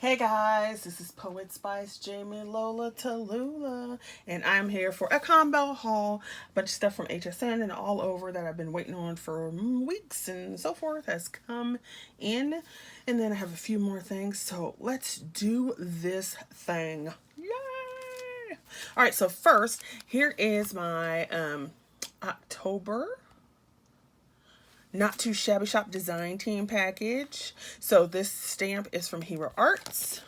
Hey guys, this is Poet Spice Jamie Lola Tallulah, and I'm here for a combo haul. A bunch of stuff from HSN and all over that I've been waiting on for weeks and so forth has come in. And then I have a few more things, so let's do this thing. Yay! All right, so first, here is my October Not Too Shabby Shop Design Team package. So this stamp is from GRRRR,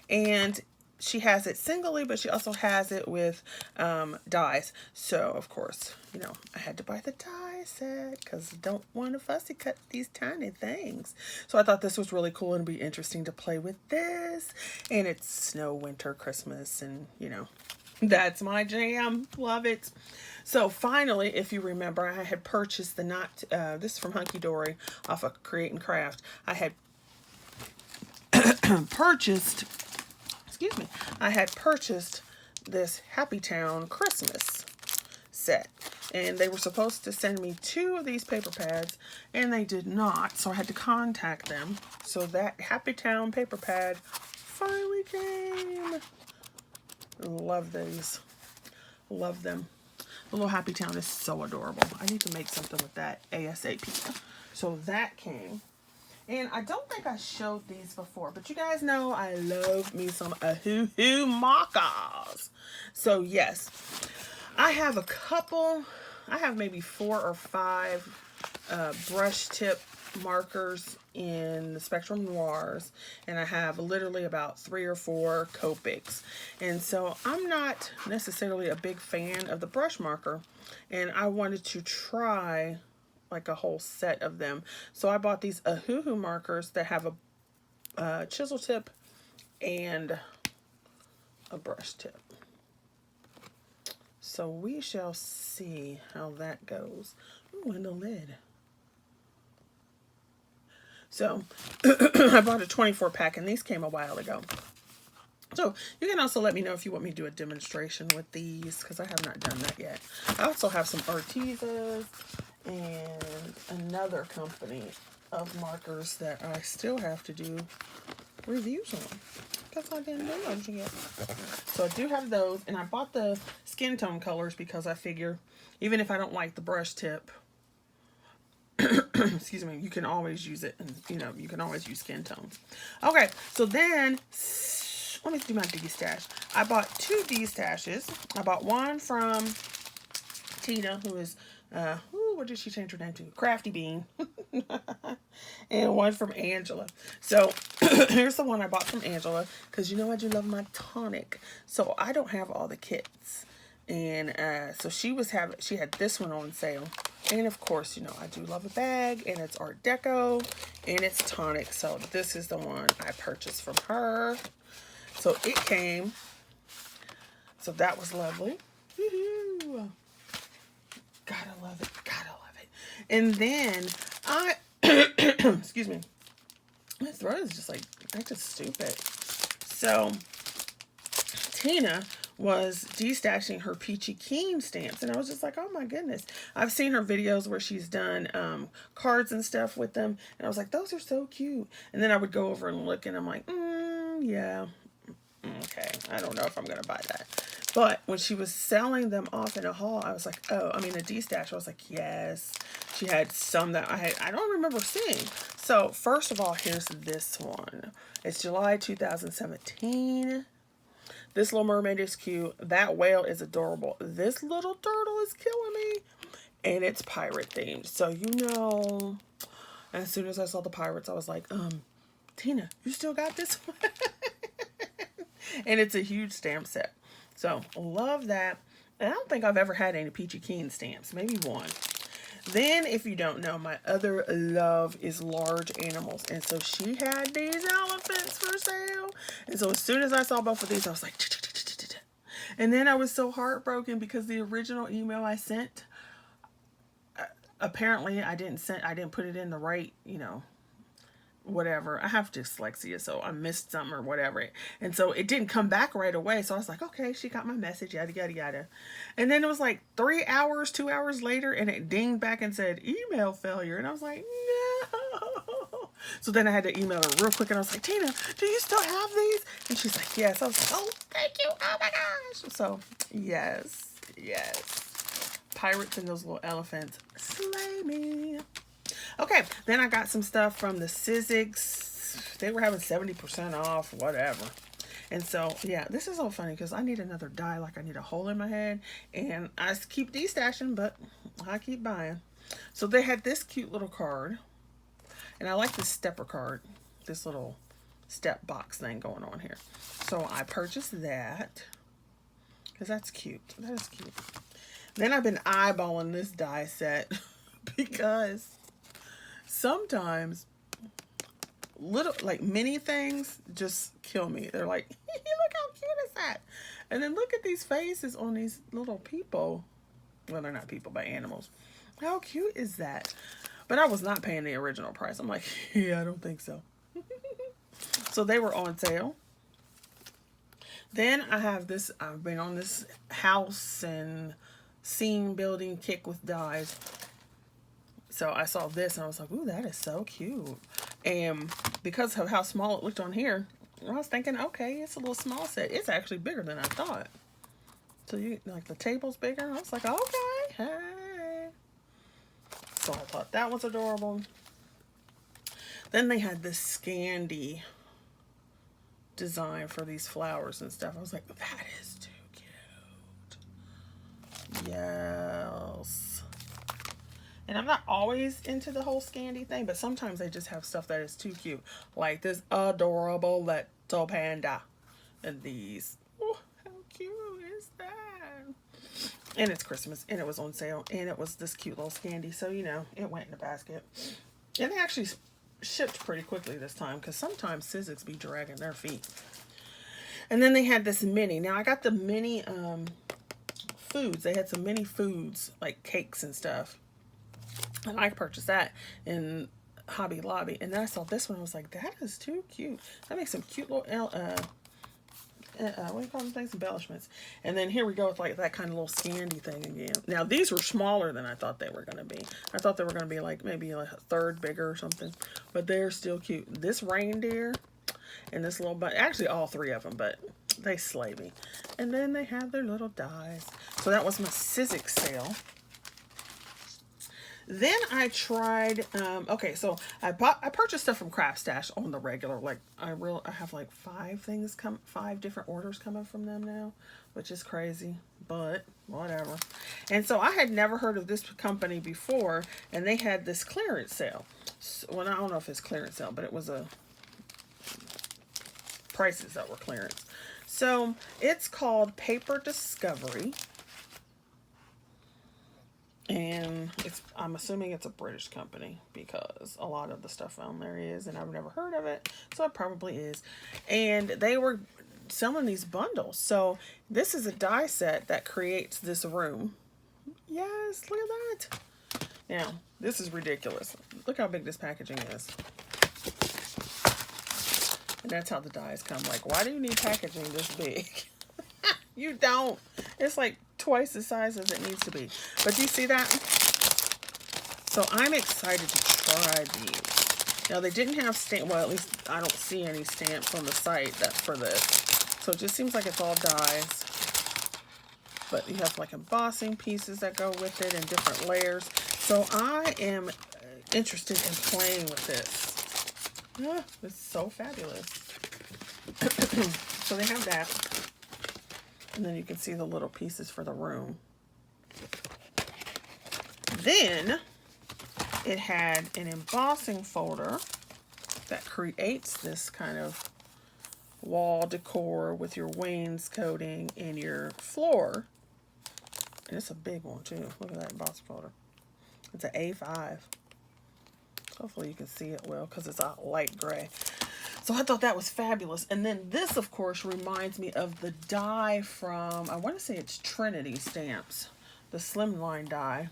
and she has it singly, but she also has it with dies. So of course, I had to buy the die set because I don't want to fussy cut these tiny things. So I thought this was really cool and be interesting to play with this. And it's snow, winter, Christmas, and that's my jam. Love it. So finally, if you remember, I had purchased the this is from Hunky Dory off of Create and Craft. I had purchased, excuse me, I had purchased this Happy Town Christmas set. And they were supposed to send me 2 of these paper pads, and they did not. So I had to contact them. So that Happy Town paper pad finally came. Love these. Love them. The little Happy Town is so adorable. I need to make something with that ASAP. So that came. And I don't think I showed these before, but you guys know I love me some Ahoo markers. So yes, I have a couple. I have maybe 4 or 5 brush tip markers in the Spectrum Noirs, and I have literally about 3 or 4 Copics. And so I'm not necessarily a big fan of the brush marker, and I wanted to try like a whole set of them. So I bought these Ahoo markers that have a chisel tip and a brush tip. So we shall see how that goes. Ooh, and the lid. So I bought a 24 pack, and these came a while ago. So you can also let me know if you want me to do a demonstration with these, because I have not done that yet. I also have some Artezas and another company of markers that I still have to do reviews on, because I didn't do those yet. So I do have those, and I bought the skin tone colors because I figure even if I don't like the brush tip, excuse me, you can always use it, and you can always use skin tones. Okay, so then let me do my D-stash. I bought 2 D-stashes. I bought one from Tina, who is what did she change her name to? Crafty Bean. And one from Angela. So here's the one I bought from Angela, because I do love my Tonic. So I don't have all the kits. And so she had this one on sale. And of course, I do love a bag, and it's Art Deco, and it's Tonic. So this is the one I purchased from her. So it came. So that was lovely. Woo-hoo. Gotta love it. Gotta love it. And then I, excuse me, my throat is just like, I'm just stupid. So Tina was destashing her Peachy Keen stamps, and I was just like, oh my goodness. I've seen her videos where she's done cards and stuff with them, and I was like, those are so cute. And then I would go over and look, and I'm like, yeah, okay, I don't know if I'm gonna buy that. But when she was selling them off in a haul, I was like, oh, I mean a D-stash, I was like, yes. She had some that I don't remember seeing. So first of all, here's this one. It's July 2017. This Little Mermaid is cute. That whale is adorable. This little turtle is killing me. And it's pirate themed. So as soon as I saw the pirates, I was like, Tina, you still got this one? And it's a huge stamp set. So love that. And I don't think I've ever had any Peachy Keen stamps. Maybe one. Then, if you don't know, my other love is large animals. And so she had these elephants for sale. And so as soon as I saw both of these, I was like, and then I was so heartbroken because the original email I sent, apparently I didn't put it in the right, whatever. I have dyslexia, so I missed something or whatever. And so it didn't come back right away. So I was like, okay, she got my message, yada, yada, yada. And then it was like 2 hours later, and it dinged back and said, email failure. And I was like, no. So then I had to email her real quick, and I was like, Tina, do you still have these? And she's like, yes. I was like, oh, thank you. Oh my gosh. So yes, yes. Pirates and those little elephants. Slay me. Okay, then I got some stuff from the Sizzix. They were having 70% off, whatever. And so, yeah, this is so funny because I need another die, like I need a hole in my head. And I keep destashing, but I keep buying. So they had this cute little card. And I like this stepper card, this little step box thing going on here. So I purchased that because that's cute. That is cute. Then I've been eyeballing this die set because sometimes little, like mini things just kill me. They're like, look how cute is that? And then look at these faces on these little people. Well, they're not people, but animals. How cute is that? But I was not paying the original price. I'm like, yeah, I don't think so. So they were on sale. Then I have this, I've been on this house and scene building kick with dies. So I saw this and I was like, ooh, that is so cute. And because of how small it looked on here, I was thinking, okay, it's a little small set. It's actually bigger than I thought. So you, like the table's bigger. I was like, okay, hey. So I thought that was adorable. Then they had this Scandi design for these flowers and stuff. I was like, that is too cute. Yes. And I'm not always into the whole Scandi thing, but sometimes they just have stuff that is too cute. Like this adorable little panda. And these. Oh, how cute is that? And it's Christmas, and it was on sale, and it was this cute little Scandi, so, you know, it went in the basket. And they actually shipped pretty quickly this time, because sometimes Sizzix be dragging their feet. And then they had this mini. Now, I got the mini foods. They had some mini foods, like cakes and stuff. And I purchased that in Hobby Lobby. And then I saw this one, I was like, that is too cute. That makes some cute little what do you call them things? Embellishments. And then here we go with like that kind of little Scandi thing again. Now these were smaller than I thought they were going to be. I thought they were going to be like maybe like a third bigger or something. But they're still cute. This reindeer and this little bunny. Actually all three of them, but they slay me. And then they have their little dies. So that was my Sizzix sale. Then I tried, okay, so I purchased stuff from Craft Stash on the regular, like, I have like 5 different orders coming from them now, which is crazy, but whatever. And so I had never heard of this company before, and they had this clearance sale. So, well, I don't know if it's clearance sale, but it was prices that were clearance. So it's called Paper Discovery. And I'm assuming it's a British company because a lot of the stuff on there is, and I've never heard of it, so it probably is. And they were selling these bundles. So this is a die set that creates this room. Yes, look at that. Now, this is ridiculous. Look how big this packaging is. And that's how the dies come. Like, why do you need packaging this big? You don't. It's like twice the size as it needs to be. But do you see that? So I'm excited to try these. Now they didn't have stamp. Well, at least I don't see any stamps on the site that for this. So it just seems like it's all dies. But you have like embossing pieces that go with it and different layers. So I am interested in playing with this. Ah, it's so fabulous. So they have that. And then you can see the little pieces for the room. Then it had an embossing folder that creates this kind of wall decor with your wainscoting and your floor. And it's a big one too. Look at that embossing folder. It's an A5. Hopefully you can see it well because it's a light gray. So I thought that was fabulous. And then this, of course, reminds me of the die from, I want to say it's Trinity Stamps, the slimline die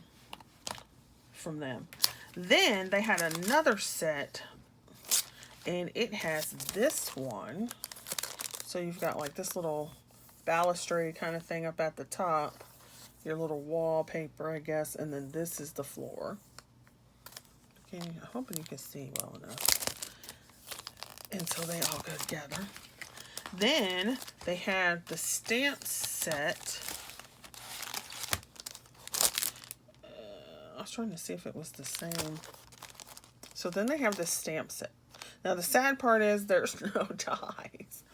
from them. Then they had another set, and it has this one. So you've got like this little balustrade kind of thing up at the top, your little wallpaper, I guess, and then this is the floor. Okay, I'm hoping you can see well enough. And so they all go together. Then they had the stamp set. I was trying to see if it was the same. So then they have this stamp set. Now the sad part is there's no dies.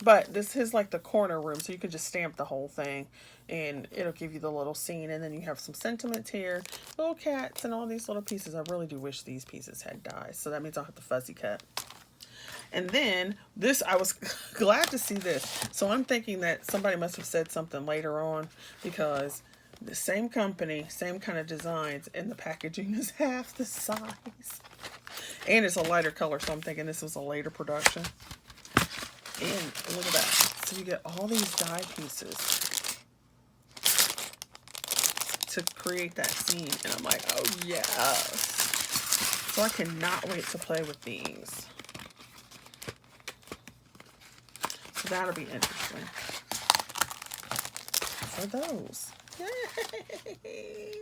But this is like the corner room, so you can just stamp the whole thing and it'll give you the little scene. And then you have some sentiments here, little cats and all these little pieces. I really do wish these pieces had dies. So that means I'll have to fuzzy cut. And then this, I was glad to see this. So I'm thinking that somebody must have said something later on, because the same company, same kind of designs, and the packaging is half the size. And it's a lighter color, so I'm thinking this was a later production. And look at that. So you get all these die pieces to create that scene. And I'm like, oh yes. So I cannot wait to play with these. So that'll be interesting. For those. Yay!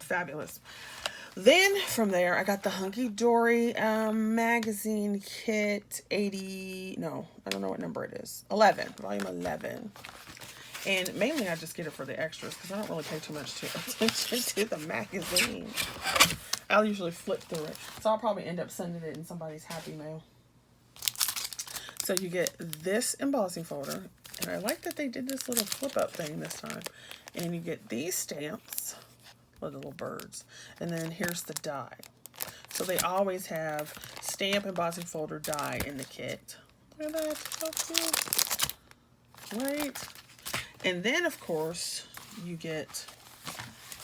Fabulous. Then from there, I got the Hunky Dory magazine kit 80. No, I don't know what number it is. 11, volume 11. And mainly I just get it for the extras because I don't really pay too much attention to the magazine. I'll usually flip through it. So I'll probably end up sending it in somebody's happy mail. So you get this embossing folder. And I like that they did this little flip up thing this time. And you get these stamps. Little birds, and then here's the die. So they always have stamp, embossing folder, die in the kit. Look at that, so cute, right? And then of course you get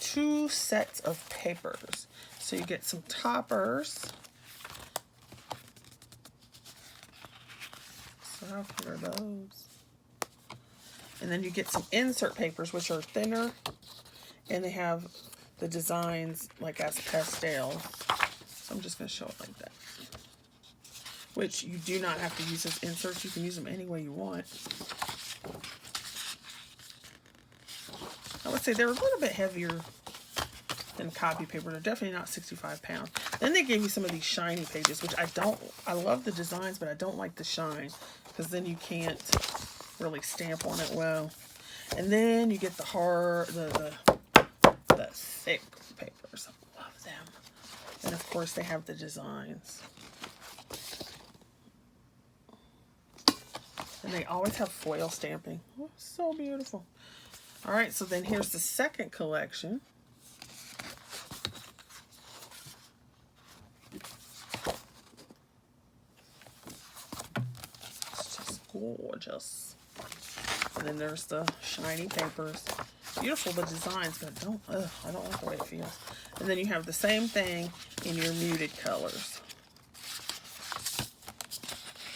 2 sets of papers. So you get some toppers. So how cute are those? And then you get some insert papers, which are thinner, and they have the designs like as pastel. So I'm just going to show it like that. Which you do not have to use as inserts. You can use them any way you want. I would say they're a little bit heavier than copy paper. They're definitely not 65 pounds. Then they gave you some of these shiny pages, which I love the designs, but I don't like the shine, because then you can't really stamp on it well. And then you get the thick papers. I love them. And of course they have the designs. And they always have foil stamping. Oh, so beautiful. Alright, so then here's the second collection. It's just gorgeous. And then there's the shiny papers. Beautiful, the designs, but I don't like the way it feels. And then you have the same thing in your muted colors.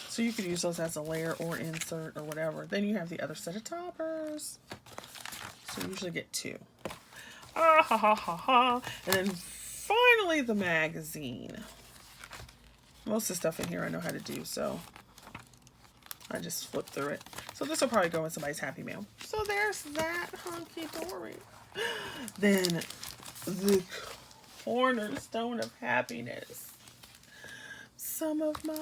So you could use those as a layer or insert or whatever. Then you have the other set of toppers. So you usually get 2. Ah, ha, ha, ha, ha. And then finally the magazine. Most of the stuff in here I know how to do, so I just flip through it. So this will probably go in somebody's happy mail. So there's that Hunky Dory. Then the cornerstone of happiness. Some of my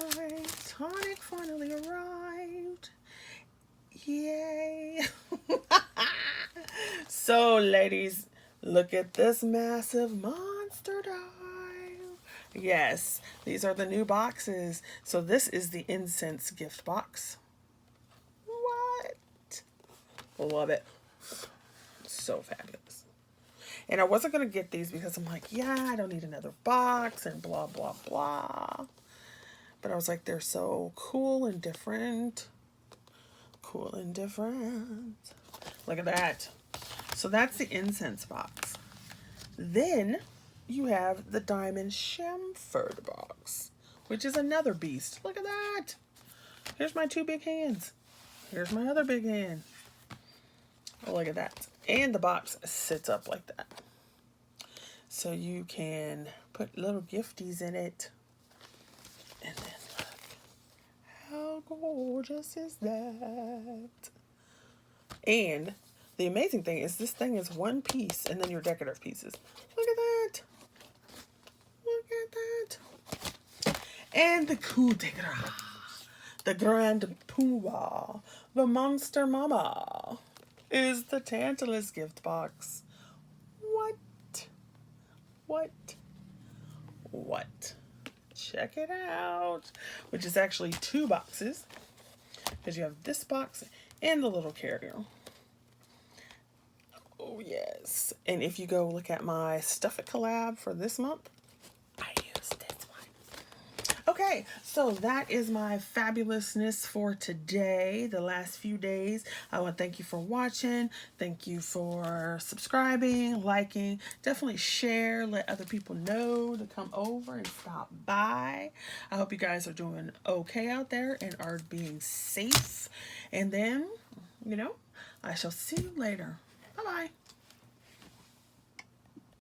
Tonic finally arrived. Yay. So ladies, look at this massive monster die. Yes, these are the new boxes. So this is the incense gift box. Love it. So fabulous. And I wasn't going to get these because I'm like, yeah, I don't need another box and blah, blah, blah. But I was like, they're so cool and different. Cool and different. Look at that. So that's the incense box. Then you have the diamond chamfered box, which is another beast. Look at that. Here's my 2 big hands. Here's my other big hand. Oh, look at that. And the box sits up like that. So you can put little gifties in it. And then look. How gorgeous is that? And the amazing thing is this thing is 1 piece and then your decorative pieces. Look at that. Look at that. And the coup de grace, the grand poobah, the monster mama is the Tantalus gift box. What? What? What? Check it out. Which is actually 2 boxes, because you have this box and the little carrier. Oh yes. And if you go look at my Stuff It collab for this month, I used this one. Okay, so that is my fabulousness for today, the last few days. I want to thank you for watching. Thank you for subscribing, liking. Definitely share, let other people know to come over and stop by. I hope you guys are doing okay out there and are being safe. And then, I shall see you later. Bye-bye.